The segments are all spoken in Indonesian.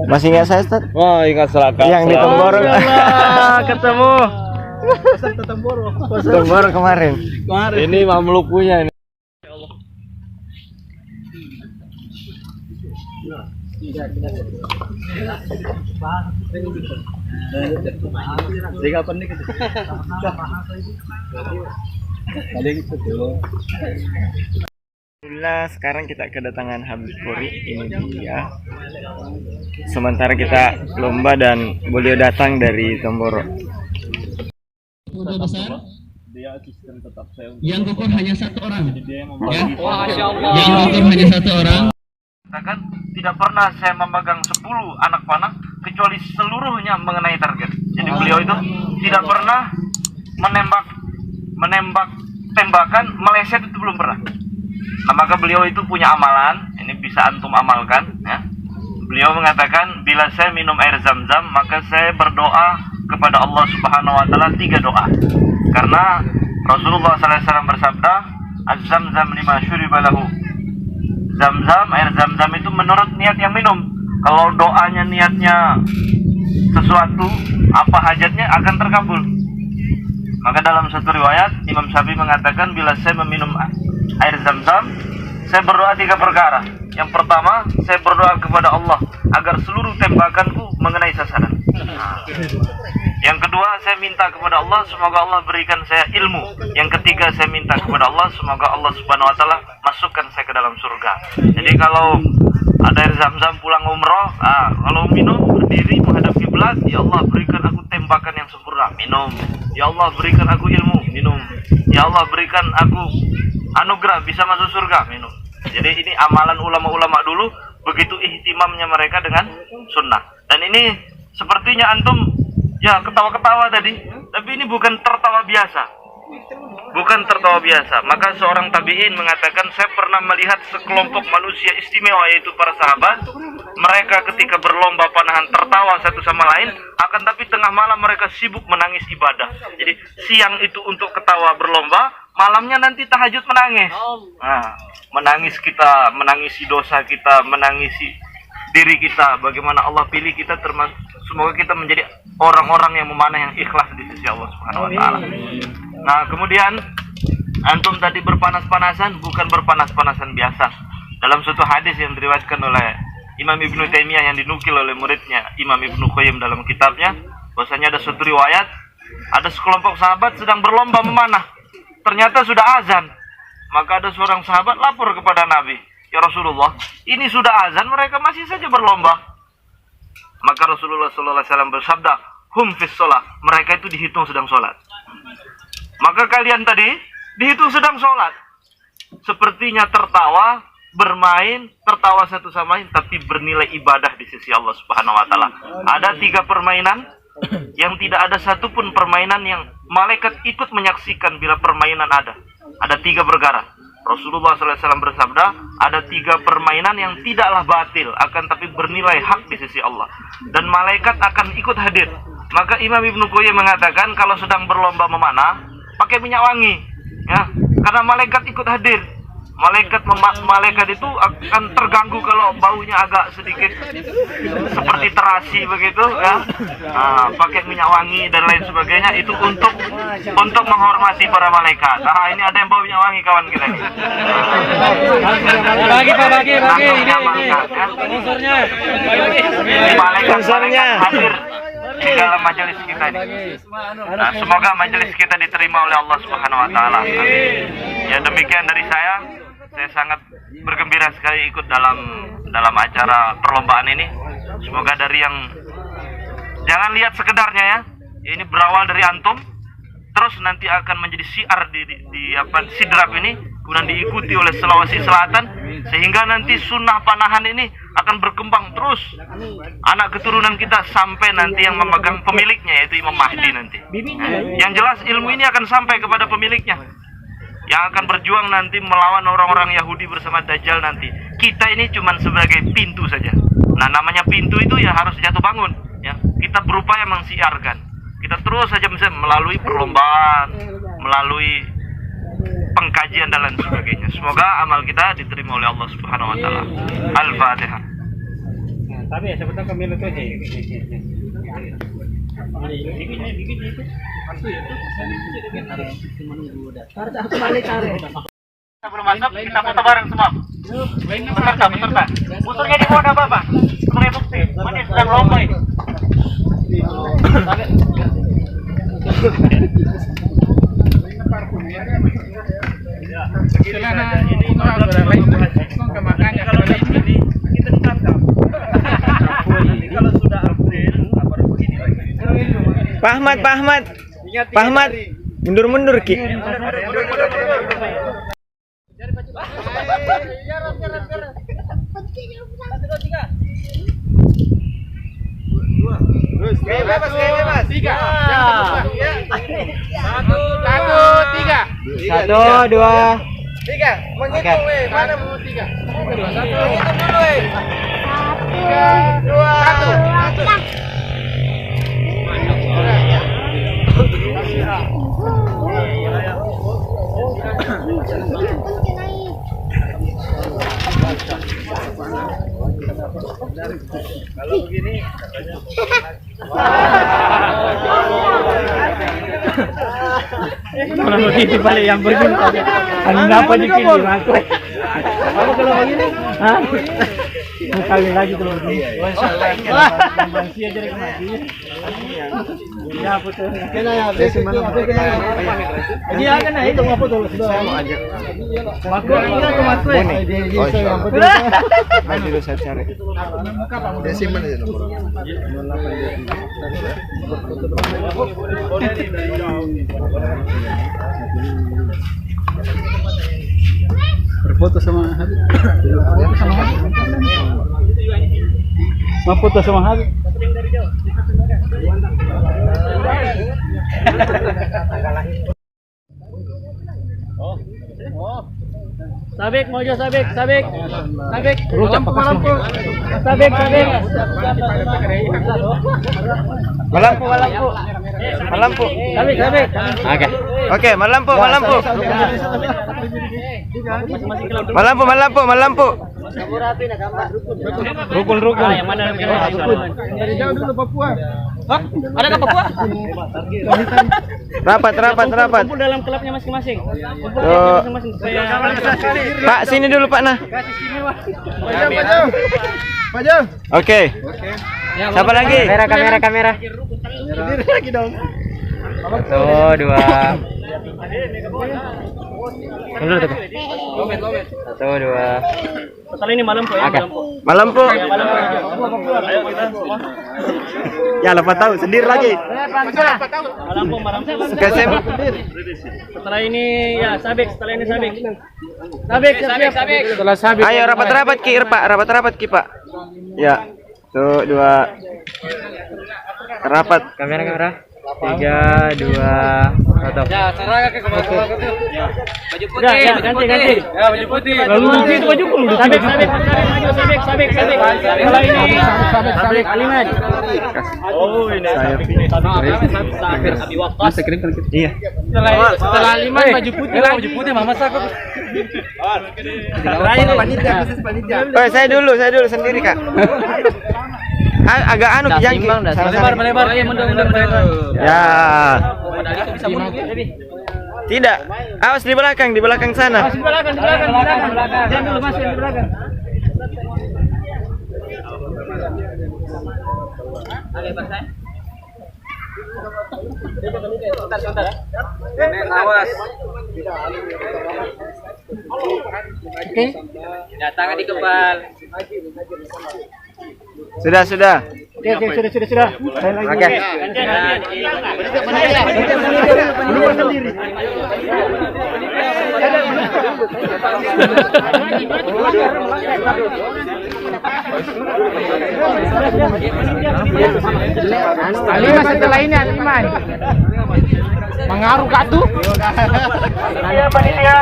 Masih ingat saya, Ustaz? Oh, ingat Selaka. Yang di Temboro. Ketemu. Temboro kemarin. Ini Mamluk punya ini. Alhamdulillah, sekarang kita kedatangan Habib Puri. Ini dia. Sementara kita lomba dan beliau datang dari Temboro. Kuda besar yang kokoh hanya satu orang. Ya. Yang kokoh hanya satu orang. Katakan tidak pernah saya memegang 10 anak panah kecuali seluruhnya mengenai target. Jadi beliau itu tidak pernah menembak tembakan meleset, itu belum pernah. Nah, maka beliau itu punya amalan, ini bisa antum amalkan ya. Beliau mengatakan bila saya minum air zam-zam maka saya berdoa kepada Allah Subhanahu wa taala 3 doa. Karena Rasulullah SAW bersabda, "Az-zamzam lima syuriba lahu." Zam-zam, air zam-zam itu menurut niat yang minum. Kalau doanya niatnya sesuatu, apa hajatnya akan terkabul. Maka dalam satu riwayat Imam Syafi'i mengatakan bila saya meminum air zam-zam, saya berdoa 3 perkara. Yang pertama, saya berdoa kepada Allah agar seluruh tembakanku mengenai sasaran. Yang kedua, saya minta kepada Allah semoga Allah berikan saya ilmu. Yang ketiga, saya minta kepada Allah semoga Allah Subhanahu wa taala masukkan saya ke dalam surga. Jadi kalau ada air zam-zam pulang umroh, kalau minum berdiri menghadap kiblat, ya Allah berikan aku tembakan yang sempurna, minum. Ya Allah berikan aku ilmu, minum. Ya Allah berikan aku anugerah bisa masuk surga, minum. Jadi ini amalan ulama-ulama dulu, begitu ihtimamnya mereka dengan sunnah. Dan ini sepertinya antum ya ketawa-ketawa tadi, tapi ini bukan tertawa biasa. Bukan tertawa biasa. Maka seorang tabi'in mengatakan, saya pernah melihat sekelompok manusia istimewa, yaitu para sahabat. Mereka ketika berlomba panahan tertawa satu sama lain, akan tapi tengah malam mereka sibuk menangis ibadah. Jadi siang itu untuk ketawa berlomba, malamnya nanti tahajud menangis. Nah, menangis kita, menangisi dosa kita, menangisi diri kita. Bagaimana Allah pilih kita, termasuk semoga kita menjadi orang-orang yang memanah yang ikhlas di sisi Allah Subhanahu wa taala. Nah, kemudian antum tadi berpanas-panasan, bukan berpanas-panasan biasa. Dalam suatu hadis yang diriwayatkan oleh Imam Ibnu Taimiyah yang dinukil oleh muridnya Imam Ibnu Qayyim dalam kitabnya, bahwasanya ada suatu riwayat, ada sekelompok sahabat sedang berlomba memanah. Ternyata sudah azan. Maka ada seorang sahabat lapor kepada Nabi, "Ya Rasulullah, ini sudah azan, mereka masih saja berlomba." Maka Rasulullah SAW bersabda, "Hum fis sholah." Mereka itu dihitung sedang sholat. Maka kalian tadi dihitung sedang sholat. Sepertinya tertawa, bermain, tertawa satu sama lain, tapi bernilai ibadah di sisi Allah Subhanahu wa taala. Ada 3 permainan yang tidak ada satupun permainan yang malaikat ikut menyaksikan bila permainan ada. Ada 3 perkara. Rasulullah SAW bersabda, ada 3 permainan yang tidaklah batil, akan tapi bernilai hak di sisi Allah. Dan malaikat akan ikut hadir. Maka Imam Ibnu Qayyim mengatakan, kalau sedang berlomba memanah, pakai minyak wangi. Ya, karena malaikat ikut hadir. Malaikat itu akan terganggu kalau baunya agak sedikit seperti terasi begitu ya. Pakai minyak wangi dan lain sebagainya, itu untuk menghormati para malaikat. Ini ada yang bawa minyak wangi kawan kita nih. Bagi Malaikat hadir di dalam majelis kita ini. Nah, semoga majelis kita diterima oleh Allah Subhanahu wa taala. Ya, demikian dari saya. Saya sangat bergembira sekali ikut dalam acara perlombaan ini. Semoga dari yang jangan lihat sekedarnya ya. Ini berawal dari antum, terus nanti akan menjadi syiar di Sidrap ini, kemudian diikuti oleh Sulawesi Selatan, sehingga nanti sunnah panahan ini akan berkembang terus. Anak keturunan kita sampai nanti yang memegang pemiliknya, yaitu Imam Mahdi nanti. Yang jelas ilmu ini akan sampai kepada pemiliknya, yang akan berjuang nanti melawan orang-orang Yahudi bersama Dajjal nanti. Kita ini cuma sebagai pintu saja. Nah, namanya pintu itu ya harus jatuh bangun. Ya, kita berupaya mensiarkan. kita terus saja melalui perlombaan, melalui pengkajian dan lain sebagainya. Semoga amal kita diterima oleh Allah Subhanahu wa taala. Al-Fatihah. Tapi ya sebetulnya kami itu Kita belum masuk, kita foto bareng semua. Peserta. Musuhnya di mana Bapak? Sebagai bukti, mana sedang lomba ini. Pak Ahmad, mundur Ki. Bebas. 3. Satu, dua, tiga. Menghitung, mana mau 3? Menghitung dulu, 3, 2, 1. Kalau begini kalau begitu balik yang begini kenapa dipilih aku kalau begini mau kali lagi kalau begini masih aja lagi ya betul kena ya dia kan itu apa tuh saya mau ajak aku enggak ke Mas nanti dulu saya cari dia simpan aja nomor berfoto sama Habib. Mau foto sama Habib. Sabik, mojo sabik. Malampu. Sabik. Oke, malampu. Rukun. Yang mana rukun? Dari jauh dulu Papua. Hah? Ada ke Papua? Rapat. Kumpul dalam klubnya masing-masing. Pak, sini dulu Pak nah. Pak Jom. Oke. Siapa lagi? Kamera. Berdiri lagi dong. 1, 2. Mundur tuh. 1, 2. Setelah ini malam ya. Malampu. Ya lupa tahu sendiri lagi. Malampu. Setelah ini ya sabik. Sabik. Setelah sabik. Ayo rapat Ki Pak. Rapat Ki Pak. Ya. 1, 2. Rapat. Kamera. 3, 2, 1. Ya, serahkan ke bawah. Baju putih. Ya, ganti. Ya, baju putih. Lalu itu baju kuning. Sabik. Kalau ini sabik Aliman. Oh, ini sabik Abi Waqqas. Mas kirim kan kita. Iya. Setelah Aliman baju putih Mama Sakop. Panitia. Oh, saya dulu sendiri, Kak. Agak anu kijang melebar. Ya. Tidak. Awas di belakang sana. Di belakang. Jangan dulu Mas di belakang. Awas. Oke. Ya, tangan dikebal. Sudah. Oke, sudah. Oke. Aliman setelah ini Aliman. Mengaruh Kak tuh. Panitia.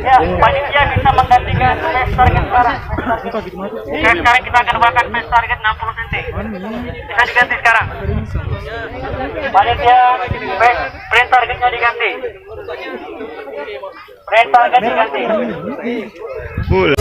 Ya, panitia bisa menggantikan space target sekarang. Sekarang kita akan bakar space target 60 cm. Bisa diganti sekarang. Panitia, print targetnya diganti. Print target diganti. Full.